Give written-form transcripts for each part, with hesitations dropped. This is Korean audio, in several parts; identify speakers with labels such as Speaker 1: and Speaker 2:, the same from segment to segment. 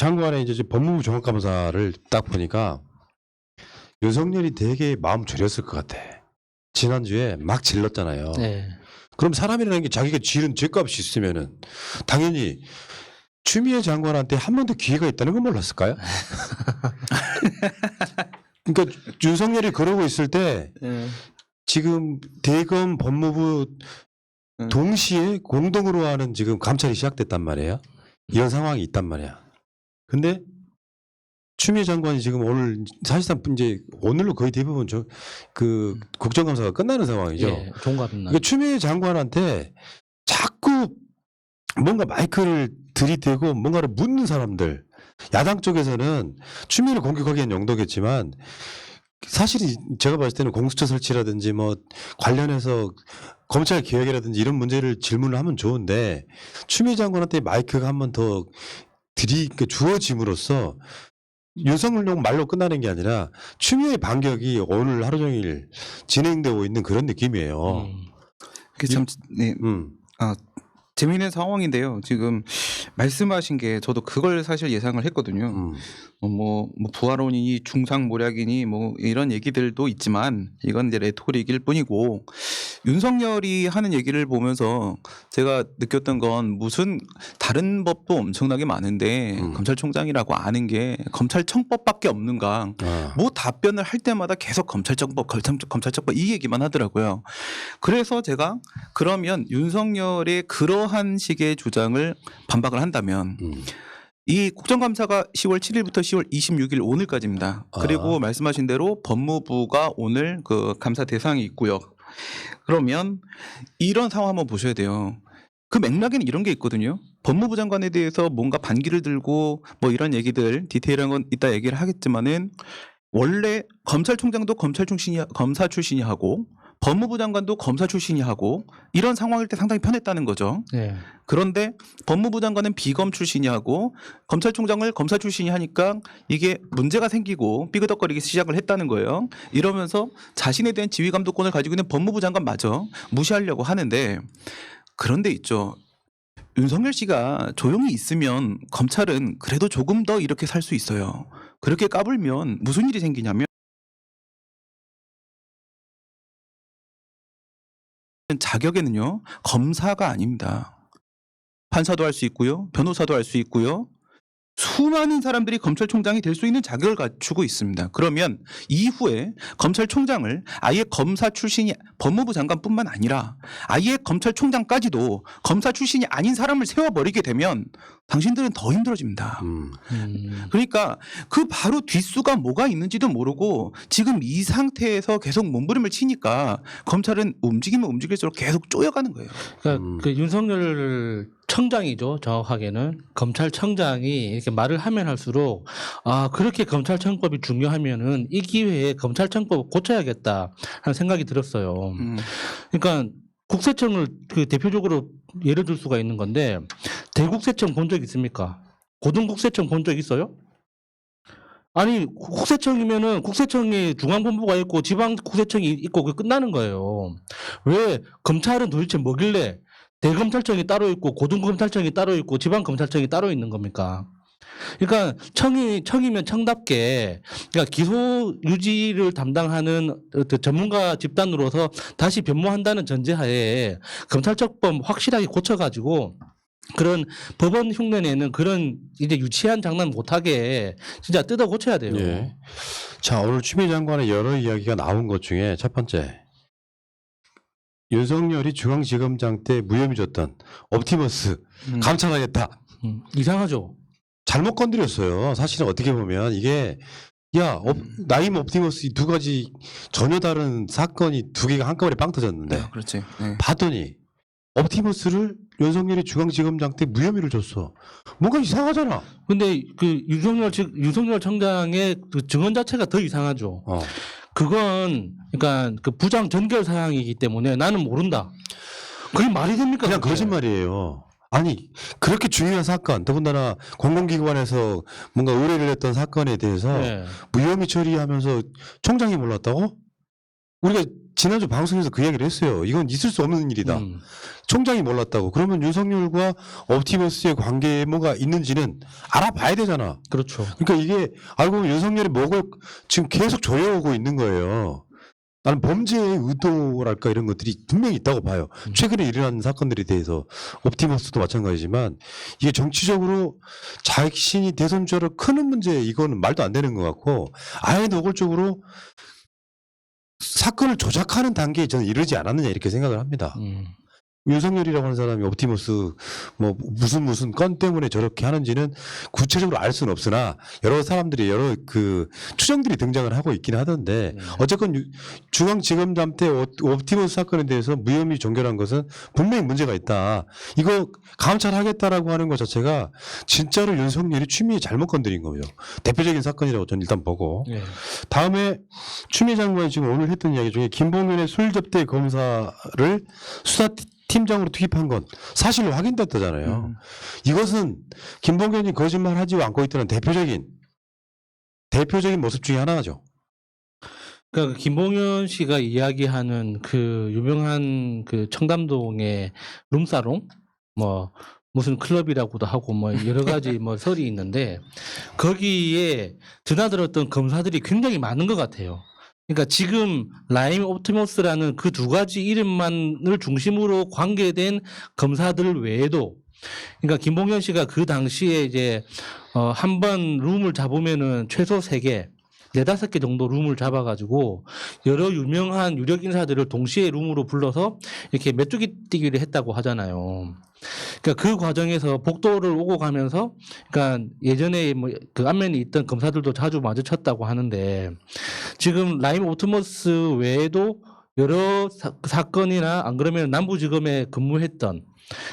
Speaker 1: 장관의 이제 법무부 종합감사를 딱 보니까 윤석열이 되게 마음 졸였을 것 같아. 지난주에 막 질렀잖아요.
Speaker 2: 네.
Speaker 1: 그럼 사람이라는 게 자기가 지른 죄값이 있으면은 당연히 추미애 장관한테 한 번 더 기회가 있다는 건 몰랐을까요? 그러니까 윤석열이 그러고 있을 때 지금 대검 법무부 동시에 공동으로 하는 지금 감찰이 시작됐단 말이에요. 이런 상황이 있단 말이야. 근데 추미애 장관이 지금 오늘 사실상 이제 오늘로 거의 대부분 그 국정감사가 끝나는 상황이죠.
Speaker 2: 예, 종합은
Speaker 1: 그러니까 추미애 장관한테 자꾸 뭔가 마이크를 들이대고 뭔가를 묻는 사람들, 야당 쪽에서는 추미애를 공격하기엔 용도겠지만 사실 제가 봤을 때는 공수처 설치라든지 뭐 관련해서 검찰 개혁이라든지 이런 문제를 질문을 하면 좋은데 추미애 장관한테 마이크가 한 번 더 주어짐으로써 윤석열 말로 끝나는 게 아니라 추미애 반격이 오늘 하루 종일 진행되고 있는 그런 느낌이에요.
Speaker 3: 그게 참 네. 재미있는 상황인데요. 지금 말씀하신 게 저도 그걸 사실 예상을 했거든요. 뭐 부활론이니 중상모략이니 뭐 이런 얘기들도 있지만 이건 이제 레토릭일 뿐이고 윤석열이 하는 얘기를 보면서 제가 느꼈던 건 무슨 다른 법도 엄청나게 많은데 검찰총장이라고 아는 게 검찰청법밖에 없는가. 뭐 답변을 할 때마다 계속 검찰청법 이 얘기만 하더라고요. 그래서 제가 그러면 윤석열의 그러한 식의 주장을 반박을 한다면 이 국정감사가 10월 7일부터 10월 26일 오늘까지입니다. 그리고 말씀하신 대로 법무부가 오늘 그 감사 대상이 있고요. 그러면 이런 상황 한번 보셔야 돼요. 그 맥락에는 이런 게 있거든요. 법무부 장관에 대해서 뭔가 반기를 들고 뭐 이런 얘기들 디테일한 건 이따 얘기를 하겠지만은 원래 검찰총장도 검사 출신이 하고 법무부 장관도 검사 출신이 하고 이런 상황일 때 상당히 편했다는 거죠.
Speaker 2: 네.
Speaker 3: 그런데 법무부 장관은 비검 출신이 하고 검찰총장을 검사 출신이 하니까 이게 문제가 생기고 삐그덕거리기 시작을 했다는 거예요. 이러면서 자신에 대한 지휘감독권을 가지고 있는 법무부 장관마저 무시하려고 하는데 그런데 있죠. 윤석열 씨가 조용히 있으면 검찰은 그래도 조금 더 이렇게 살 수 있어요. 그렇게 까불면 무슨 일이 생기냐면 자격에는요 검사가 아닙니다. 판사도 할 수 있고요, 변호사도 할 수 있고요. 수많은 사람들이 검찰총장이 될 수 있는 자격을 갖추고 있습니다. 그러면 이후에 검찰총장을 아예 검사 출신이 법무부 장관뿐만 아니라 아예 검찰총장까지도 검사 출신이 아닌 사람을 세워버리게 되면 당신들은 더 힘들어집니다. 그러니까 그 바로 뒷수가 뭐가 있는지도 모르고 지금 이 상태에서 계속 몸부림을 치니까 검찰은 움직이면 움직일수록 계속 쪼여가는 거예요.
Speaker 2: 그러니까 그 윤석열 청장이죠. 정확하게는 검찰청장이 이렇게 말을 하면 할수록 그렇게 검찰청법이 중요하면은 이 기회에 검찰청법을 고쳐야겠다 하는 생각이 들었어요. 그러니까 국세청을 그 대표적으로 예를 들 수가 있는 건데 대국세청 본 적 있습니까? 고등국세청 본 적 있어요? 아니 국세청이면은 국세청이 중앙본부가 있고 지방국세청이 있고 그게 끝나는 거예요. 왜 검찰은 도대체 뭐길래 대검찰청이 따로 있고 고등검찰청이 따로 있고 지방검찰청이 따로 있는 겁니까? 그러니까 청이면 청답게 그러니까 기소 유지를 담당하는 전문가 집단으로서 다시 변모한다는 전제하에 검찰청법 확실하게 고쳐가지고 그런 법원 흉내내는 그런 이제 유치한 장난 못하게 진짜 뜯어 고쳐야 돼요.
Speaker 1: 예. 자, 오늘 추미애 장관의 여러 이야기가 나온 것 중에 첫 번째. 윤석열이 중앙지검장 때 무혐의 줬던 옵티머스 감찰하겠다.
Speaker 2: 이상하죠.
Speaker 1: 잘못 건드렸어요. 사실은 어떻게 보면 이게 나임 옵티머스 이 두 가지 전혀 다른 사건이 두 개가 한꺼번에 빵 터졌는데
Speaker 3: 네, 그렇지. 네.
Speaker 1: 봤더니 옵티머스를 윤석열이 중앙지검장 때 무혐의를 줬어. 뭔가 이상하잖아.
Speaker 2: 근데 그 윤석열 청장의 그 증언 자체가 더 이상하죠. 그건 그러니까 그 부장 전결 사항이기 때문에 나는 모른다. 그게 말이 됩니까?
Speaker 1: 그냥
Speaker 2: 그게?
Speaker 1: 거짓말이에요. 아니 그렇게 중요한 사건 더군다나 공공기관에서 뭔가 의뢰를 했던 사건에 대해서
Speaker 2: 네.
Speaker 1: 무혐의 처리하면서 총장이 몰랐다고? 우리가 지난주 방송에서 그 이야기를 했어요. 이건 있을 수 없는 일이다.
Speaker 2: 음.
Speaker 1: 총장이 몰랐다고. 그러면 윤석열과 옵티머스의 관계에 뭐가 있는지는 알아봐야 되잖아.
Speaker 2: 그렇죠.
Speaker 1: 그러니까 이게 알고 보면 윤석열이 목을 지금 계속 조여오고 있는 거예요. 나는 범죄의 의도랄까 이런 것들이 분명히 있다고 봐요. 최근에 일어난 사건들에 대해서 옵티머스도 마찬가지지만 이게 정치적으로 자신이 대선 주자로 크는 문제 이거는 말도 안 되는 것 같고 아예 노골적으로 사건을 조작하는 단계에 저는 이르지 않았느냐 이렇게 생각을 합니다. 윤석열이라고 하는 사람이 옵티머스 뭐 무슨 건 때문에 저렇게 하는지는 구체적으로 알 수는 없으나 여러 사람들이 여러 그 추정들이 등장을 하고 있긴 하던데 어쨌건 중앙지검장 때 옵티머스 사건에 대해서 무혐의 종결한 것은 분명히 문제가 있다. 이거 감찰하겠다라고 하는 것 자체가 진짜로 윤석열이 추미애 잘못 건드린 거예요. 대표적인 사건이라고 저는 일단 보고
Speaker 2: 예.
Speaker 1: 다음에 추미애 장관이 지금 오늘 했던 이야기 중에 김봉현의 술 접대 검사를 수사팀장으로 투입한 건 사실로 확인됐다잖아요. 이것은 김봉현이 거짓말하지 않고 있다는 대표적인 모습 중에 하나죠.
Speaker 2: 그러니까 김봉현 씨가 이야기하는 그 유명한 그 청담동의 룸사롱 뭐 무슨 클럽이라고도 하고 뭐 여러 가지 뭐 설이 있는데 거기에 드나들었던 검사들이 굉장히 많은 것 같아요. 그러니까 지금 라임 옵티머스라는 그 두 가지 이름만을 중심으로 관계된 검사들 외에도 그러니까 김봉현 씨가 그 당시에 이제 한 번 룸을 잡으면은 최소 3개, 4-5개 정도 룸을 잡아가지고 여러 유명한 유력 인사들을 동시에 룸으로 불러서 이렇게 메뚜기 뛰기를 했다고 하잖아요. 그러니까 그 과정에서 복도를 오고 가면서 그러니까 예전에 뭐 그 안면에 있던 검사들도 자주 마주쳤다고 하는데 지금 라임 옵티머스 외에도 여러 사건이나 안 그러면 남부지검에 근무했던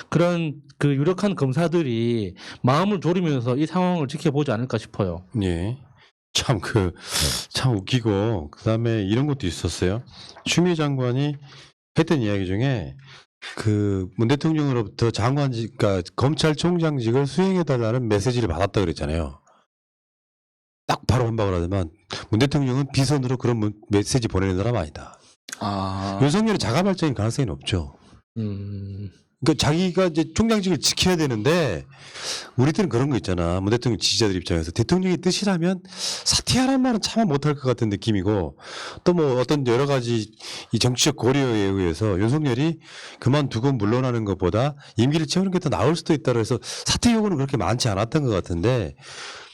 Speaker 2: 그런 그 유력한 검사들이 마음을 졸이면서 이 상황을 지켜보지 않을까 싶어요.
Speaker 1: 예. 참 웃기고 그다음에 이런 것도 있었어요. 추미애 장관이 했던 이야기 중에 그 문 대통령으로부터 장관직, 그러니까 검찰총장직을 수행해달라는 메시지를 받았다 그랬잖아요. 딱 바로 반박을 하지만 문 대통령은 비선으로 그런 메시지 보내는 사람 아니다. 윤석열이 자가발전인 가능성이 높죠. 그러니까 자기가 이제 총장직을 지켜야 되는데 우리들은 그런 거 있잖아. 문 대통령 지지자들 입장에서 대통령의 뜻이라면 사퇴하라는 말은 참 못할 것 같은 느낌이고 또 뭐 어떤 여러 가지 이 정치적 고려에 의해서 윤석열이 그만두고 물러나는 것보다 임기를 채우는 게 더 나을 수도 있다 그래서 사퇴 요구는 그렇게 많지 않았던 것 같은데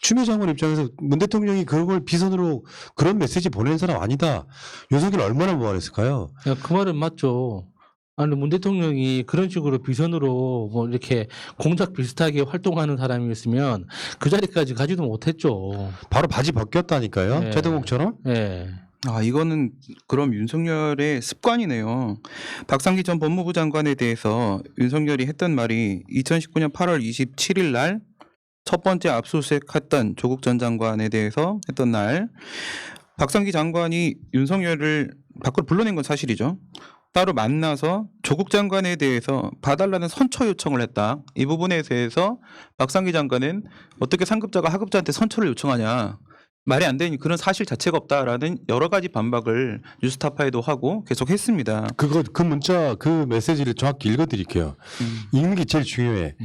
Speaker 1: 추미애 장관 입장에서 문 대통령이 그걸 비선으로 그런 메시지 보내는 사람 아니다. 윤석열 얼마나 무안했을까요?
Speaker 2: 그 말은 맞죠. 아니 문 대통령이 그런 식으로 비선으로 뭐 이렇게 공작 비슷하게 활동하는 사람이었으면 그 자리까지 가지도 못했죠.
Speaker 1: 바로 바지 벗겼다니까요.
Speaker 2: 네.
Speaker 1: 최동욱처럼.
Speaker 2: 예.
Speaker 3: 이거는 그럼 윤석열의 습관이네요. 박상기 전 법무부 장관에 대해서 윤석열이 했던 말이 2019년 8월 27일 날 첫 번째 압수수색했던 조국 전 장관에 대해서 했던 날 박상기 장관이 윤석열을 밖으로 불러낸 건 사실이죠. 따로 만나서 조국 장관에 대해서 봐달라는 선처 요청을 했다. 이 부분에 대해서 박상기 장관은 어떻게 상급자가 하급자한테 선처를 요청하냐. 말이 안 되니 그런 사실 자체가 없다라는 여러 가지 반박을 뉴스타파에도 하고 계속 했습니다.
Speaker 1: 그 문자 그 메시지를 정확히 읽어드릴게요. 읽는 게 제일 중요해.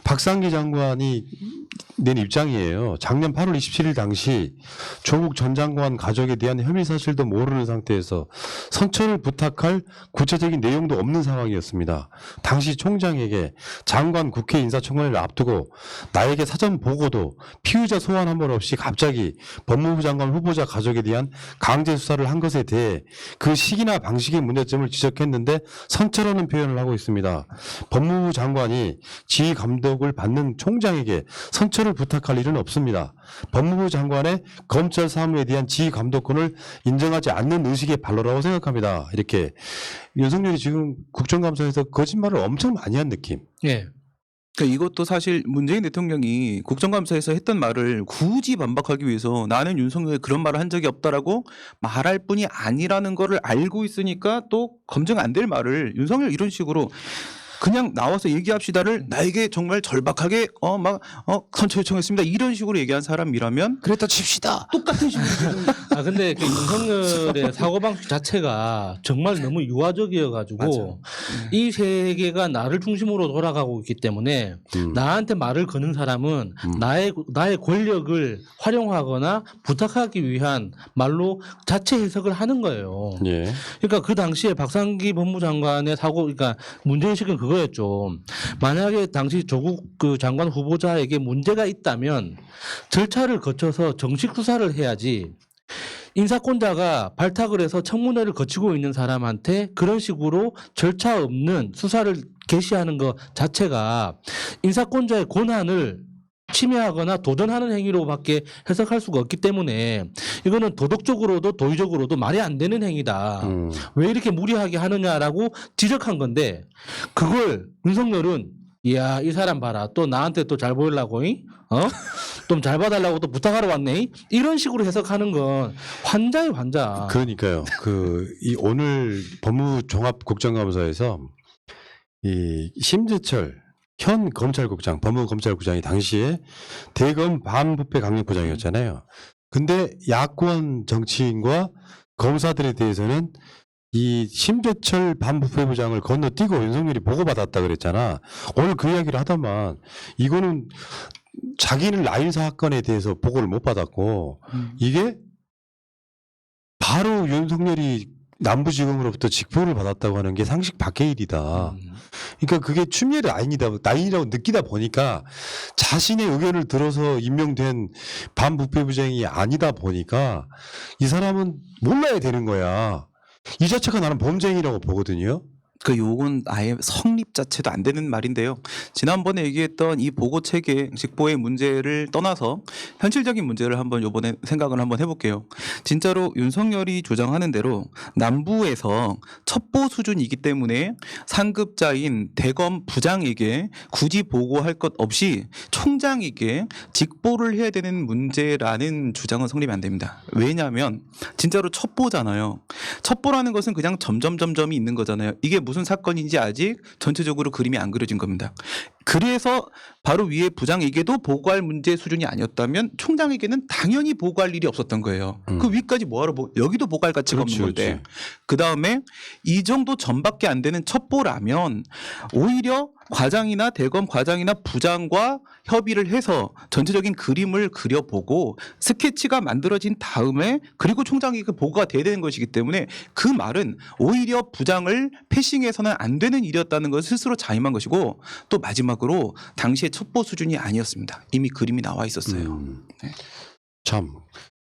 Speaker 1: 박상기 장관이 낸 입장이에요. 작년 8월 27일 당시 조국 전 장관 가족에 대한 혐의 사실도 모르는 상태에서 선처를 부탁할 구체적인 내용도 없는 상황이었습니다. 당시 총장에게 장관 국회 인사청문회를 앞두고 나에게 사전 보고도 피의자 소환 한 번 없이 갑자기 법무부 장관 후보자 가족에 대한 강제 수사를 한 것에 대해 그 시기나 방식의 문제점을 지적했는데 선처라는 표현을 하고 있습니다. 법무부 장관이 지휘 감독을 받는 총장에게 선처를 부탁할 일은 없습니다. 법무부 장관의 검찰 사무에 대한 지휘 감독권을 인정하지 않는 의식의 발로라고 생각합니다. 이렇게 윤석열이 지금 국정감사에서 거짓말을 엄청 많이 한 느낌.
Speaker 2: 예.
Speaker 3: 그러니까 이것도 사실 문재인 대통령이 국정감사에서 했던 말을 굳이 반박하기 위해서 나는 윤석열이 그런 말을 한 적이 없다라고 말할 뿐이 아니라는 거를 알고 있으니까 또 검증 안 될 말을 윤석열 이런 식으로 그냥 나와서 얘기합시다를 나에게 정말 절박하게 선처 요청했습니다 이런 식으로 얘기한 사람이라면
Speaker 1: 그랬다 칩시다.
Speaker 3: 똑같은 식으로
Speaker 2: 아 근데 그 윤석열의 사고방식 자체가 정말 너무 유아적이어가지고
Speaker 3: 맞아요.
Speaker 2: 이 세계가 나를 중심으로 돌아가고 있기 때문에 나한테 말을 거는 사람은 나의 권력을 활용하거나 부탁하기 위한 말로 자체 해석을 하는 거예요.
Speaker 1: 예.
Speaker 2: 그러니까 그 당시에 박상기 법무장관의 사고, 그러니까 문제의식은 그거였죠. 만약에 당시 조국 그 장관 후보자에게 문제가 있다면 절차를 거쳐서 정식 수사를 해야지 인사권자가 발탁을 해서 청문회를 거치고 있는 사람한테 그런 식으로 절차 없는 수사를 개시하는 것 자체가 인사권자의 권한을 침해하거나 도전하는 행위로밖에 해석할 수가 없기 때문에 이거는 도덕적으로도 도의적으로도 말이 안 되는 행위다. 왜 이렇게 무리하게 하느냐라고 지적한 건데 그걸 윤석열은 이야 이 사람 봐라 또 나한테 또 잘 보이려고 좀 잘 봐달라고 또 부탁하러 왔네 이런 식으로 해석하는 건 환자예요 환자.
Speaker 1: 그러니까요. 이 오늘 법무부 종합국정감사에서 이 심재철 현 검찰국장, 법무부 검찰국장이 당시에 대검 반부패 강력부장이었잖아요. 근데 야권 정치인과 검사들에 대해서는 이 심재철 반부패부장을 건너뛰고 윤석열이 보고받았다 그랬잖아. 오늘 그 이야기를 하다만 이거는 자기는 라인 사건에 대해서 보고를 못 받았고 이게 바로 윤석열이 남부지검으로부터 직보를 받았다고 하는 게 상식 밖의 일이다. 그러니까 그게 추미애 라인이라고 느끼다 보니까 자신의 의견을 들어서 임명된 반부패부장이 아니다 보니까 이 사람은 몰라야 되는 거야. 이 자체가 나는 범죄행위라고 보거든요.
Speaker 3: 그 요건 아예 성립 자체도 안 되는 말인데요. 지난번에 얘기했던 이 보고 체계 직보의 문제를 떠나서 현실적인 문제를 한번 요번에 생각을 한번 해볼게요. 진짜로 윤석열이 주장하는 대로 남부에서 첩보 수준이기 때문에 상급자인 대검 부장에게 굳이 보고할 것 없이 총장에게 직보를 해야 되는 문제라는 주장은 성립이 안 됩니다. 왜냐하면 진짜로 첩보잖아요. 첩보라는 것은 그냥 점점점점이 있는 거잖아요. 이게 무슨 사건인지 아직 전체적으로 그림이 안 그려진 겁니다. 그래서 바로 위에 부장에게도 보고할 문제 수준이 아니었다면 총장에게는 당연히 보고할 일이 없었던 거예요. 그 위까지 뭐하러 여기도 보고할 가치가 없는 건데. 그다음에 이 정도 전밖에 안 되는 첩보라면 오히려 과장이나 대검 과장이나 부장과 협의를 해서 전체적인 그림을 그려보고 스케치가 만들어진 다음에 그리고 총장에게 보고가 돼야 되는 것이기 때문에 그 말은 오히려 부장을 패싱해서는 안 되는 일이었다는 것을 스스로 자임한 것이고 또 마지막으로 당시의 첩보 수준이 아니었습니다. 이미 그림이 나와 있었어요. 네.
Speaker 1: 참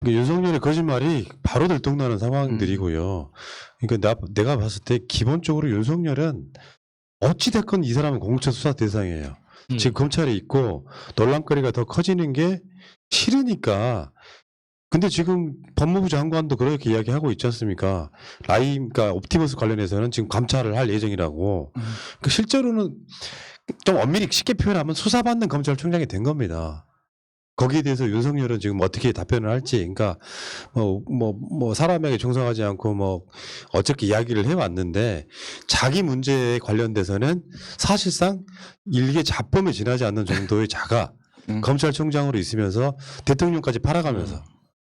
Speaker 1: 윤석열의 거짓말이 바로 들통나는 상황들이고요. 그러니까 내가 봤을 때 기본적으로 윤석열은 어찌됐건 이 사람은 공천 수사 대상이에요. 지금 검찰에 있고 논란거리가 더 커지는 게 싫으니까. 근데 지금 법무부 장관도 그렇게 이야기하고 있지 않습니까? 그러니까 옵티머스 관련해서는 지금 감찰을 할 예정이라고. 그 실제로는 좀 엄밀히 쉽게 표현하면 수사받는 검찰총장이 된 겁니다. 거기에 대해서 윤석열은 지금 어떻게 답변을 할지, 그러니까 사람에게 충성하지 않고 어떻게 이야기를 해왔는데 자기 문제에 관련돼서는 사실상 일개 잡범에 지나지 않는 정도의 자가 검찰총장으로 있으면서 대통령까지 팔아가면서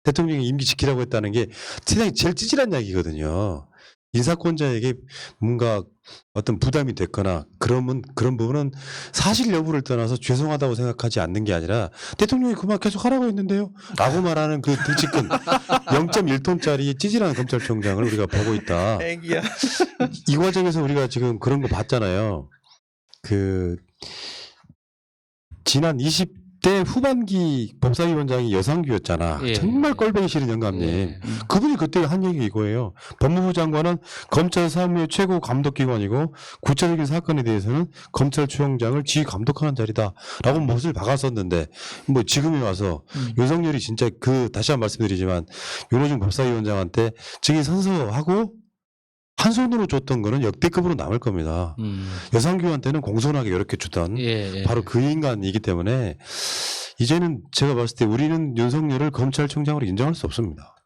Speaker 1: 대통령이 임기 지키라고 했다는 게 세상에 제일 찌질한 이야기거든요. 인사권자에게 뭔가 어떤 부담이 됐거나 그런 부분은 사실 여부를 떠나서 죄송하다고 생각하지 않는 게 아니라 대통령이 그 말 계속 하라고 했는데요 라고 말하는 그 등치큰 0.1톤짜리 찌질한 검찰총장을 우리가 보고 있다.
Speaker 3: 애기야.
Speaker 1: 이 과정에서 우리가 지금 그런 거 봤잖아요. 지난 20대 후반기 법사위원장이 여상규였잖아.
Speaker 2: 예.
Speaker 1: 정말 꼴보기 싫은 영감님.
Speaker 2: 예.
Speaker 1: 그분이 그때 한 얘기 이거예요. 법무부 장관은 검찰 사무의 최고 감독기관이고 구체적인 사건에 대해서는 검찰총장을 지휘 감독하는 자리다라고 못을 박았었는데 지금에 와서 윤석열이 진짜 다시 한 번 말씀드리지만 윤호중 법사위원장한테 증인 선서하고 한 손으로 줬던 거는 역대급으로 남을 겁니다. 여상규한테는 공손하게 이렇게 주던 바로 그 인간이기 때문에 이제는 제가 봤을 때 우리는 윤석열을 검찰총장으로 인정할 수 없습니다.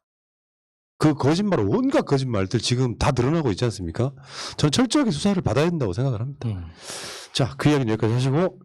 Speaker 1: 그 거짓말, 온갖 거짓말들 지금 다 드러나고 있지 않습니까? 저는 철저하게 수사를 받아야 된다고 생각을 합니다. 자, 그 이야기는 여기까지 하시고